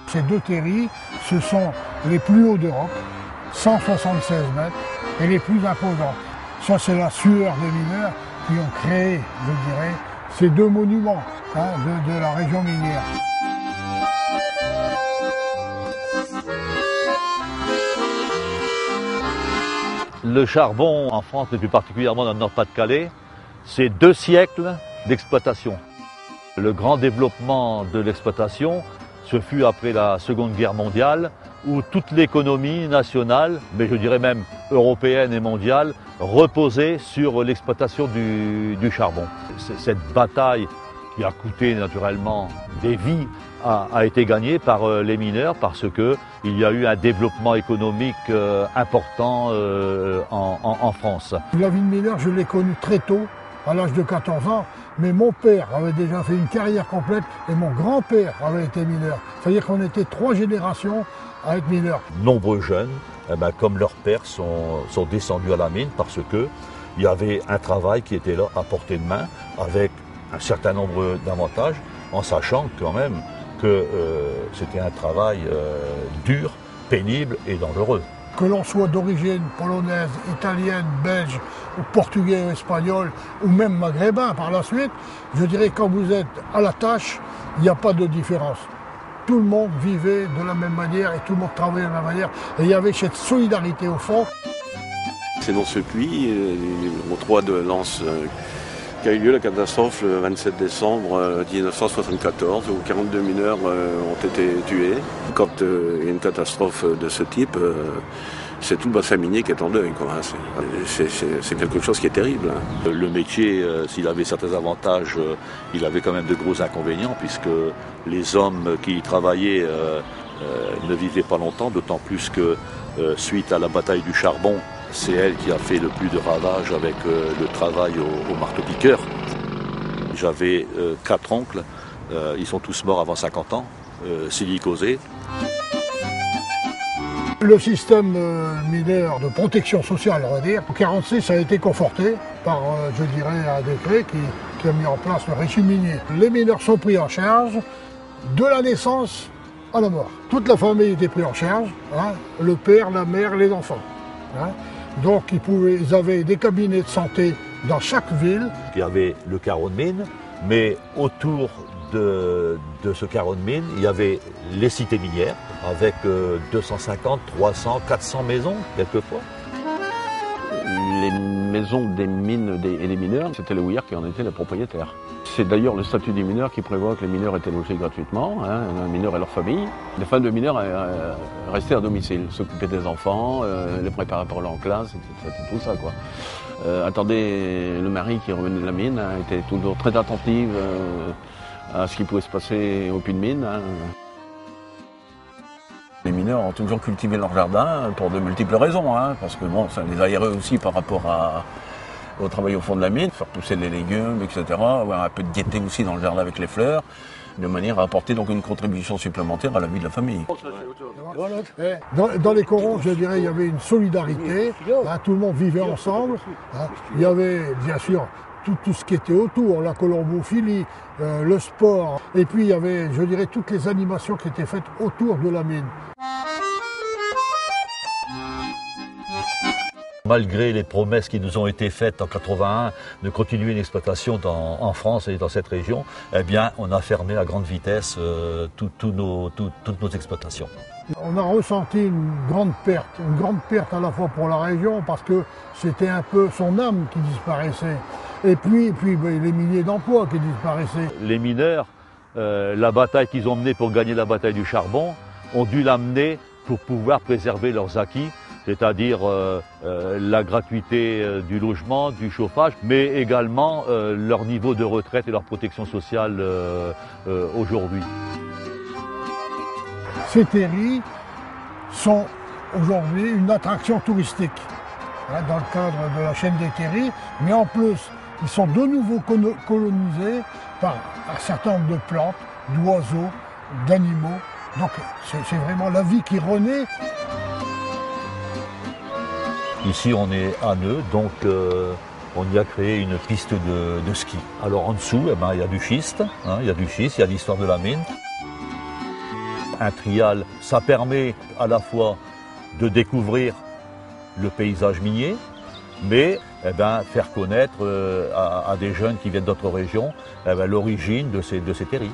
Ces deux terris, ce sont les plus hauts d'Europe, 176 mètres, et les plus imposants. Ça, c'est la sueur des mineurs qui ont créé, je dirais, ces deux monuments de la région minière. Le charbon en France, et plus particulièrement dans le Nord-Pas-de-Calais, c'est 2 siècles d'exploitation. Le grand développement de l'exploitation, ce fut après la Seconde Guerre mondiale, où toute l'économie nationale, mais je dirais même européenne et mondiale, reposait sur l'exploitation du charbon. Cette bataille qui a coûté naturellement des vies a été gagnée par les mineurs parce qu'il y a eu un développement économique important en France. La vie de mineur, je l'ai connue très tôt, à l'âge de 14 ans, mais mon père avait déjà fait une carrière complète et mon grand-père avait été mineur. C'est-à-dire qu'on était 3 générations à être mineurs. Nombreux jeunes, comme leurs pères, sont descendus à la mine parce qu'il y avait un travail qui était là à portée de main avec un certain nombre d'avantages, en sachant quand même que c'était un travail dur, pénible et dangereux. Que l'on soit d'origine polonaise, italienne, belge, ou portugais, ou espagnol, ou même maghrébin par la suite, je dirais que quand vous êtes à la tâche, il n'y a pas de différence. Tout le monde vivait de la même manière et tout le monde travaillait de la même manière. Et il y avait cette solidarité au fond. C'est dans ce puits, au 3 de Lens, qu'a eu lieu la catastrophe le 27 décembre 1974, où 42 mineurs ont été tués. Quand il y a une catastrophe de ce type, c'est tout le bassin minier qui est en deuil, quoi. C'est quelque chose qui est terrible. Le métier, s'il avait certains avantages, il avait quand même de gros inconvénients, puisque les hommes qui y travaillaient ne vivaient pas longtemps, d'autant plus que suite à la bataille du charbon, c'est elle qui a fait le plus de ravages avec le travail au marteau-piqueur. J'avais 4 oncles, ils sont tous morts avant 50 ans, silicosés. Le système mineur de protection sociale, on va dire, en 1946 a été conforté par, je dirais, un décret qui a mis en place le régime minier. Les mineurs sont pris en charge de la naissance à la mort. Toute la famille était prise en charge, le père, la mère, les enfants. Donc ils avaient des cabinets de santé dans chaque ville. Il y avait le carreau de mine, mais autour de ce carreau de mine, il y avait les cités minières, avec 250, 300, 400 maisons, quelquefois. Les maisons des mines et des mineurs, c'était les houillères qui en étaient les propriétaires. C'est d'ailleurs le statut des mineurs qui prévoit que les mineurs étaient logés gratuitement, les mineurs et leurs familles. Les femmes de mineurs restaient à domicile, s'occupaient des enfants, les préparaient pour aller en classe, tout ça, quoi. Attendez, le mari qui revenait de la mine était toujours très attentive à ce qui pouvait se passer au puits de mine. Les mineurs ont toujours cultivé leur jardin pour de multiples raisons, parce que bon, ça les aérait aussi par rapport au travail au fond de la mine, faire pousser les légumes, etc., avoir un peu de gaieté aussi dans le jardin avec les fleurs, de manière à apporter donc une contribution supplémentaire à la vie de la famille. Dans les corons, je dirais, il y avait une solidarité, tout le monde vivait ensemble, il y avait bien sûr tout ce qui était autour, la colombophilie, le sport, et puis il y avait, je dirais, toutes les animations qui étaient faites autour de la mine. Malgré les promesses qui nous ont été faites en 81 de continuer une exploitation en France et dans cette région, eh bien, on a fermé à grande vitesse toutes nos exploitations. On a ressenti une grande perte à la fois pour la région parce que c'était un peu son âme qui disparaissait. Et puis les milliers d'emplois qui disparaissaient. Les mineurs, la bataille qu'ils ont menée pour gagner la bataille du charbon, ont dû l'amener pour pouvoir préserver leurs acquis, c'est-à-dire la gratuité du logement, du chauffage, mais également leur niveau de retraite et leur protection sociale aujourd'hui. Ces terris sont aujourd'hui une attraction touristique dans le cadre de la chaîne des terris, mais en plus, ils sont de nouveau colonisés par un certain nombre de plantes, d'oiseaux, d'animaux. Donc c'est vraiment la vie qui renaît. Ici on est à Neu, donc on y a créé une piste de ski. Alors en dessous, eh ben, il y a du schiste, il y a l'histoire de la mine. Un trial, ça permet à la fois de découvrir le paysage minier, mais faire connaître à des jeunes qui viennent d'autres régions l'origine de ces terris.